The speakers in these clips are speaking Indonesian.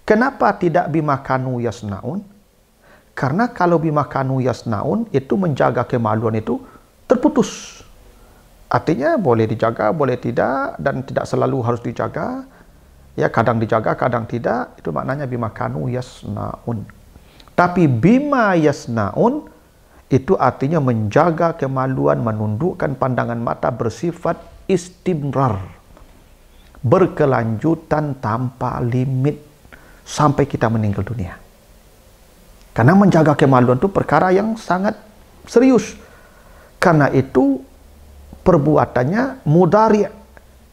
Kenapa tidak bima kanu yasnaun? Karena kalau bima kanu yasnaun itu menjaga kemaluan itu terputus. Artinya boleh dijaga, boleh tidak, dan tidak selalu harus dijaga. Ya, kadang dijaga, kadang tidak. Itu maknanya bima kanu yasnaun. Tapi bima yasnaun itu artinya menjaga kemaluan, menundukkan pandangan mata bersifat istimrar, berkelanjutan tanpa limit sampai kita meninggal dunia. Karena menjaga kemaluan itu perkara yang sangat serius. Karena itu perbuatannya mudhari',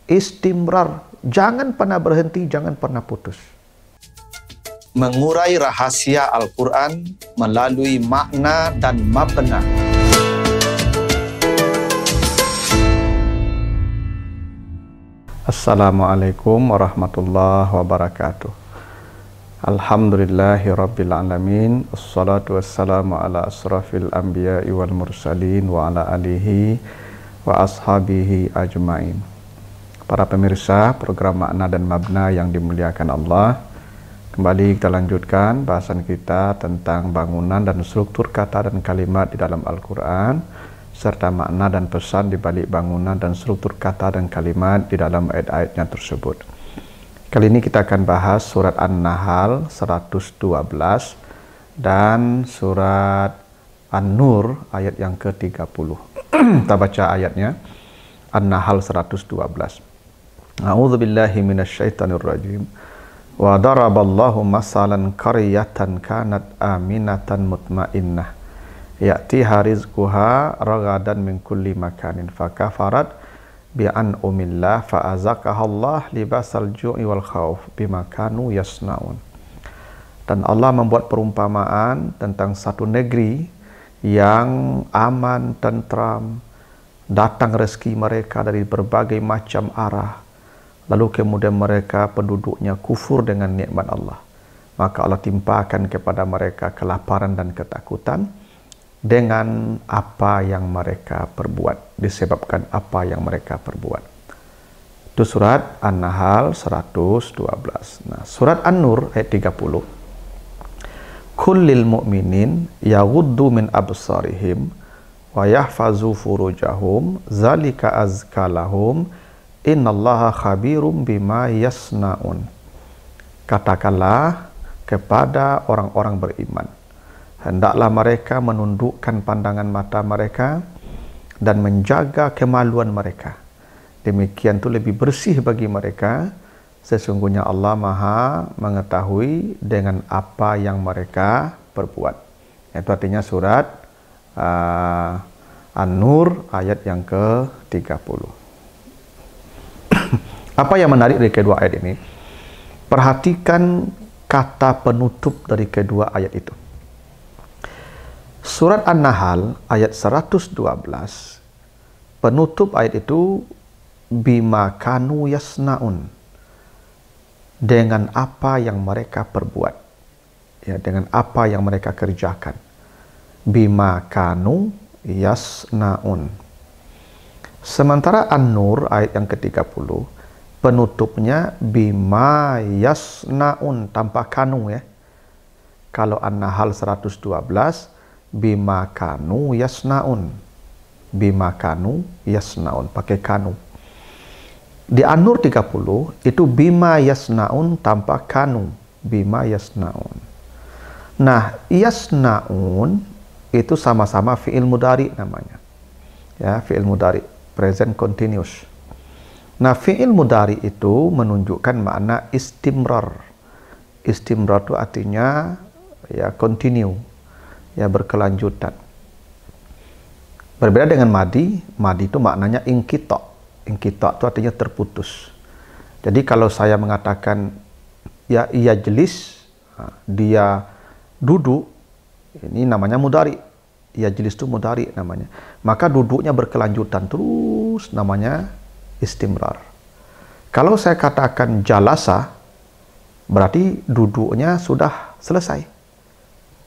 istimrar, jangan pernah berhenti, jangan pernah putus. Mengurai rahasia Al-Quran melalui makna dan mabna. Assalamualaikum warahmatullahi wabarakatuh. Alhamdulillahi rabbil alamin. Assalatu wassalamu ala asrafil anbiya'i wal mursalin wa ala alihi wa ashabihi ajmain. Para pemirsa program makna dan mabna yang dimuliakan Allah, kembali kita lanjutkan bahasan kita tentang bangunan dan struktur kata dan kalimat di dalam Al-Quran, serta makna dan pesan di balik bangunan dan struktur kata dan kalimat di dalam ayat-ayatnya tersebut. Kali ini kita akan bahas surat An-Nahl 112 dan surat An-Nur ayat yang ke-30. Kita baca ayatnya. An-Nahl 112. A'udzubillahi minasyaitonirrajim. Wa daraballahu masalan qaryatan kanat aminatan mutmainnah ya'tiha rizquha ragadan min kulli makanin fakafarat bi an'umillah fa'azaqahallah libasal ju'i wal khauf bima kanu yasnaun. Dan Allah membuat perumpamaan tentang satu negeri yang aman, tentram, datang rezeki mereka dari berbagai macam arah. Lalu kemudian mereka penduduknya kufur dengan nikmat Allah. Maka Allah timpakan kepada mereka kelaparan dan ketakutan dengan apa yang mereka perbuat. Disebabkan apa yang mereka perbuat. Itu surat An-Nahl 112. Nah, surat An-Nur ayat 30. Kullil mu'minin yaghuddu min absarihim wa yahfazu furujahum zalika azkalahum innallaha khabirum bima yasnaun. Katakanlah kepada orang-orang beriman, hendaklah mereka menundukkan pandangan mata mereka dan menjaga kemaluan mereka. Demikian itu lebih bersih bagi mereka. Sesungguhnya Allah Maha mengetahui dengan apa yang mereka perbuat. Itu artinya surat An-Nur ayat yang ke-30. Apa yang menarik dari kedua ayat ini? Perhatikan kata penutup dari kedua ayat itu. Surat An-Nahl ayat 112, penutup ayat itu bima kanu yasnaun, dengan apa yang mereka perbuat, ya, dengan apa yang mereka kerjakan. Bima kanu yasnaun. Sementara An-Nur ayat yang ke-30 penutupnya bima yasnaun tanpa kanu, ya. Kalau An-Nahl 112 bima kanu yasnaun. Bima kanu yasnaun pakai kanu. Di An-Nur 30 itu bima yasnaun tanpa kanu. Bima yasnaun. Nah, yasnaun itu sama-sama fi'il mudhari namanya. Ya, fi'il mudhari, present continuous. Nah, fi'il mudhari itu menunjukkan makna istimrar. Istimrar itu artinya ya continue, ya berkelanjutan. Berbeda dengan madi. Madi itu maknanya inqita'. Inqita' itu artinya terputus. Jadi kalau saya mengatakan ya ia jelis, dia duduk, ini namanya mudhari. Ya jelis itu mudhari namanya. Maka duduknya berkelanjutan terus, namanya istimrar. Kalau saya katakan jalasa, berarti duduknya sudah selesai.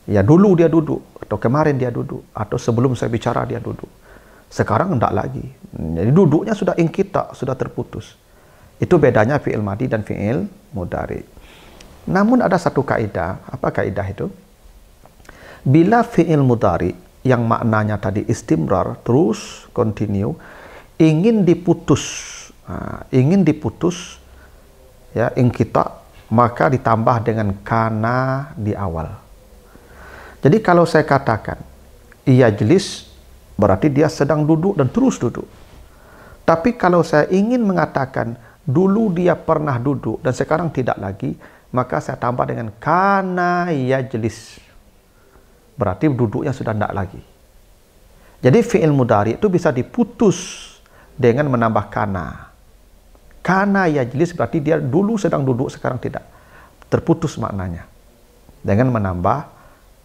Ya dulu dia duduk, atau kemarin dia duduk, atau sebelum saya bicara dia duduk. Sekarang enggak lagi. Jadi duduknya sudah inqita', sudah terputus. Itu bedanya fi'il madi dan fi'il mudhari. Namun ada satu kaidah. Apa kaidah itu? Bila fi'il mudhari yang maknanya tadi istimrar, terus, continue, ingin diputus, ya, ingkita, maka ditambah dengan kana di awal. Jadi kalau saya katakan yajlis, berarti dia sedang duduk dan terus duduk. Tapi kalau saya ingin mengatakan dulu dia pernah duduk dan sekarang tidak lagi, maka saya tambah dengan kana yajlis. Berarti duduknya sudah tidak lagi. Jadi fi'il mudhari itu bisa diputus dengan menambah kana. Kana yajlis berarti dia dulu sedang duduk, sekarang tidak. Terputus maknanya. Dengan menambah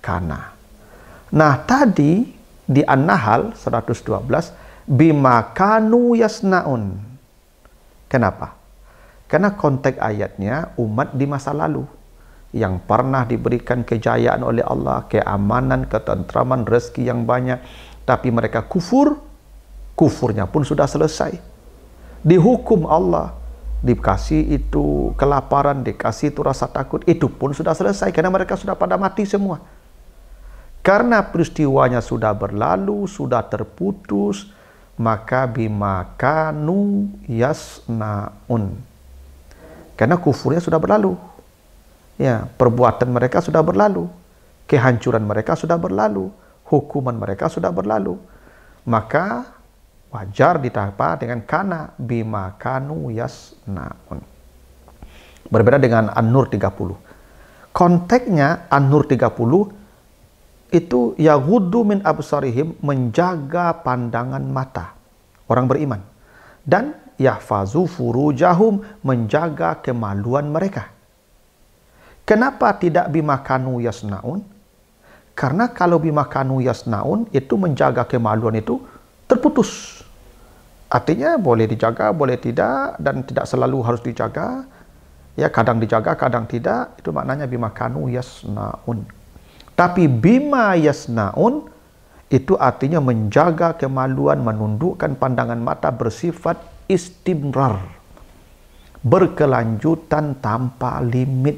kana. Nah, tadi di An-Nahl 112, bima kanu yasnaun. Kenapa? Karena konteks ayatnya umat di masa lalu yang pernah diberikan kejayaan oleh Allah, keamanan, ketentraman, rezeki yang banyak, tapi mereka kufur, kufurnya pun sudah selesai. Dihukum Allah, dikasih itu kelaparan, dikasih itu rasa takut, itu pun sudah selesai karena mereka sudah pada mati semua. Karena peristiwanya sudah berlalu, sudah terputus, maka bima kanu yasnaun. Karena kufurnya sudah berlalu. Ya, perbuatan mereka sudah berlalu. Kehancuran mereka sudah berlalu. Hukuman mereka sudah berlalu. Maka wajar ditambah dengan kana bima kanu yasnaun. Berbeda dengan An-Nur 30. Konteksnya An-Nur 30 itu yaghuddu min absarihim, menjaga pandangan mata orang beriman, dan yahfazu furujahum, menjaga kemaluan mereka. Kenapa tidak bima kanu yasnaun? Karena kalau bima kanu yasnaun itu menjaga kemaluan itu terputus. Artinya boleh dijaga, boleh tidak, dan tidak selalu harus dijaga. Ya, kadang dijaga, kadang tidak. Itu maknanya bima kanu yasnaun. Tapi bima yasnaun itu artinya menjaga kemaluan, menundukkan pandangan mata, bersifat istimrar, berkelanjutan tanpa limit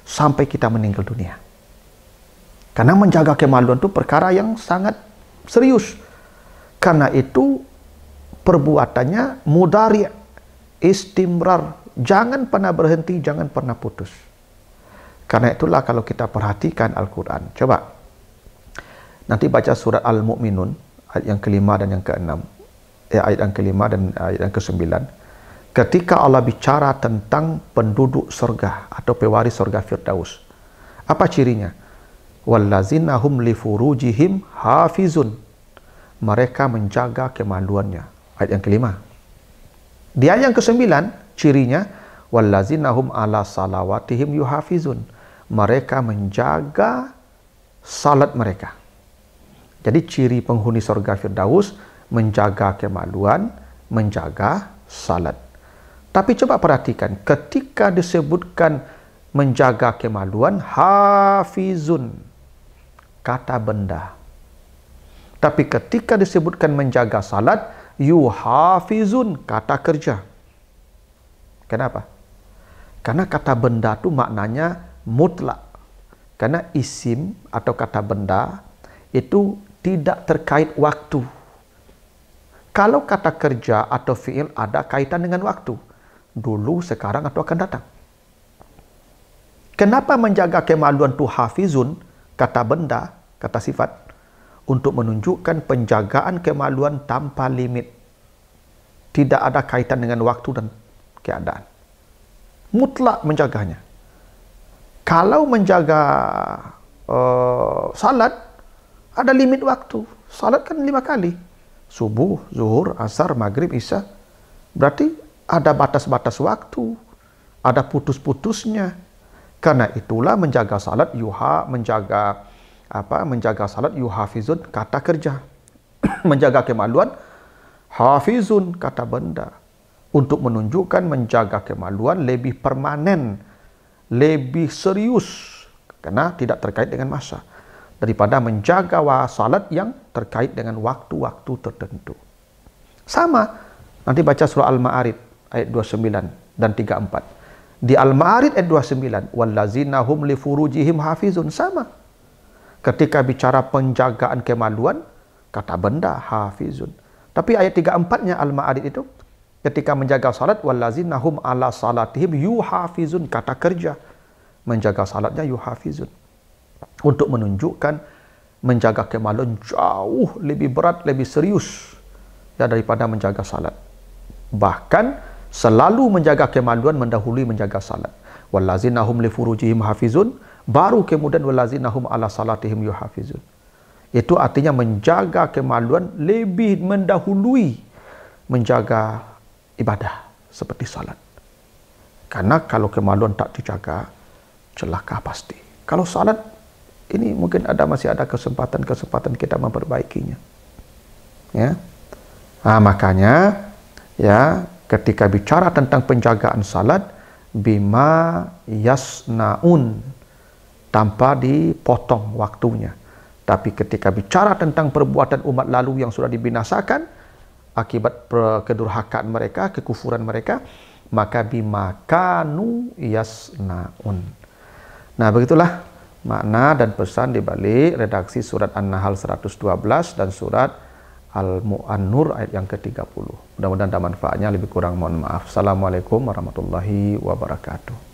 sampai kita meninggal dunia. Karena menjaga kemaluan itu perkara yang sangat serius. Karena itu perbuatannya mudhari, istimrar, jangan pernah berhenti, jangan pernah putus. Karena itulah kalau kita perhatikan Al-Quran, coba nanti baca surat Al-Mu'minun ayat yang kelima dan yang keenam, ayat yang kelima dan ayat yang kesembilan. Ketika Allah bicara tentang penduduk surga atau pewaris surga Firdaus, apa cirinya? Wallazina hum li furujihim hafizun, mereka menjaga kemaluannya. Ayat yang kelima. Di ayat yang kesembilan, cirinya wallazina hum ala salawatihim yuhafizun, mereka menjaga salat mereka. Jadi ciri penghuni surga Firdaus menjaga kemaluan, menjaga salat. Tapi coba perhatikan, ketika disebutkan menjaga kemaluan, hafizun, kata benda. Tapi ketika disebutkan menjaga salat, yuhafizun, kata kerja. Kenapa? Karena kata benda itu maknanya mutlak. Karena isim atau kata benda itu tidak terkait waktu. Kalau kata kerja atau fi'il ada kaitan dengan waktu. Dulu, sekarang, atau akan datang. Kenapa menjaga kemaluan itu hafizun, kata benda, kata sifat, untuk menunjukkan penjagaan kemaluan tanpa limit. Tidak ada kaitan dengan waktu dan keadaan. Mutlak menjaganya. Kalau menjaga salat, ada limit waktu. Salat kan 5 kali. Subuh, zuhur, asar, maghrib, isya. Berarti ada batas-batas waktu. Ada putus-putusnya. Karena itulah menjaga salat menjaga salat yuhafizun, kata kerja. Menjaga kemaluan, hafizun, kata benda. Untuk menunjukkan menjaga kemaluan lebih permanen, lebih serius, karena tidak terkait dengan masa, daripada menjaga salat yang terkait dengan waktu-waktu tertentu. Sama, nanti baca surah Al-Ma'arij ayat 29 dan 34. Di Al-Ma'arij ayat 29, wallazina hum li furujihim hafizun, sama. Ketika bicara penjagaan kemaluan, kata benda hafizun. Tapi ayat 34-nya Al-Ma'arij itu, ketika menjaga salat, wallazina hum ala salatihim yuhafizun, kata kerja. Menjaga salatnya yuhafizun. Untuk menunjukkan menjaga kemaluan jauh lebih berat, lebih serius ya daripada menjaga salat. Bahkan selalu menjaga kemaluan mendahului menjaga salat. Wallazina hum li furujihim hafizun, baru kemudian wallazina hum ala salatihim yuhafizun. Itu artinya menjaga kemaluan lebih mendahului menjaga ibadah seperti salat. Karena kalau kemaluan tak dijaga, celaka pasti. Kalau salat ini mungkin masih ada kesempatan kita memperbaikinya. Ya. Nah, makanya ya ketika bicara tentang penjagaan salat, bima yasnaun, tanpa dipotong waktunya. Tapi ketika bicara tentang perbuatan umat lalu yang sudah dibinasakan akibat kedurhakaan mereka, kekufuran mereka, maka bima kanu yasnaun. Nah, begitulah makna dan pesan di balik redaksi surat An-Nahl 112 dan surat Al-Nur ayat yang ke-30. Mudah-mudahan ada manfaatnya, lebih kurang mohon maaf. Assalamualaikum warahmatullahi wabarakatuh.